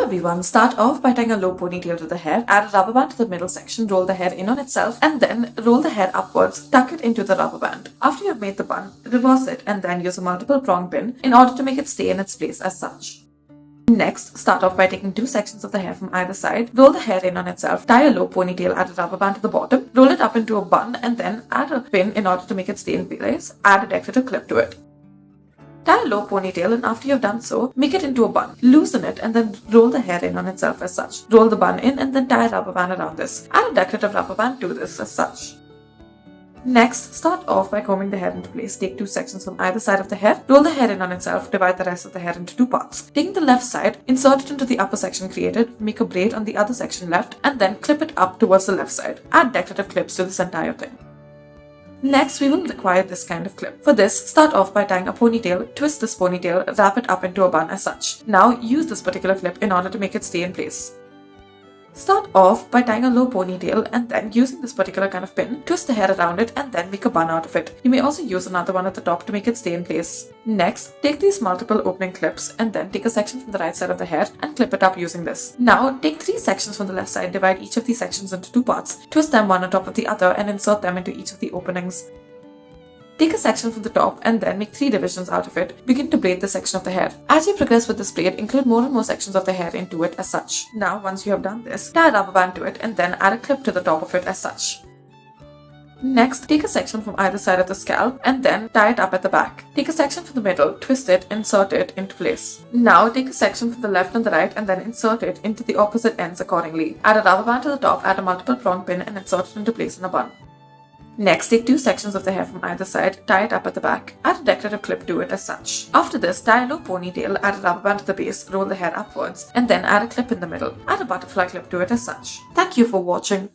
everyone, start off by tying a low ponytail to the hair, add a rubber band to the middle section, roll the hair in on itself, and then roll the hair upwards, tuck it into the rubber band. After you have made the bun, reverse it and then use a multiple prong pin in order to make it stay in its place as such. Next, start off by taking two sections of the hair from either side, roll the hair in on itself, tie a low ponytail, add a rubber band to the bottom, roll it up into a bun, and then add a pin in order to make it stay in place, add a decorative clip to it. Tie a low ponytail, and after you've done so, make it into a bun. Loosen it and then roll the hair in on itself as such. Roll the bun in and then tie a rubber band around this. Add a decorative rubber band to this as such. Next, start off by combing the hair into place. Take two sections from either side of the hair, roll the hair in on itself, divide the rest of the hair into two parts. Taking the left side, insert it into the upper section created, make a braid on the other section left, and then clip it up towards the left side. Add decorative clips to this entire thing. Next, we will require this kind of clip. For this, start off by tying a ponytail, twist this ponytail, wrap it up into a bun as such. Now, use this particular clip in order to make it stay in place. Start off by tying a low ponytail and then using this particular kind of pin, twist the hair around it and then make a bun out of it. You may also use another one at the top to make it stay in place. Next, take these multiple opening clips and then take a section from the right side of the hair and clip it up using this. Now, take three sections from the left side, divide each of these sections into two parts, twist them one on top of the other and insert them into each of the openings. Take a section from the top and then make three divisions out of it. Begin to braid the section of the hair. As you progress with this braid, include more and more sections of the hair into it as such. Now, once you have done this, tie a rubber band to it and then add a clip to the top of it as such. Next, take a section from either side of the scalp and then tie it up at the back. Take a section from the middle, twist it, insert it into place. Now, take a section from the left and the right and then insert it into the opposite ends accordingly. Add a rubber band to the top, add a multiple prong pin and insert it into place in a bun. Next, take two sections of the hair from either side, tie it up at the back, add a decorative clip to it as such. After this, tie a low ponytail, add a rubber band to the base, roll the hair upwards, and then add a clip in the middle. Add a butterfly clip to it as such. Thank you for watching.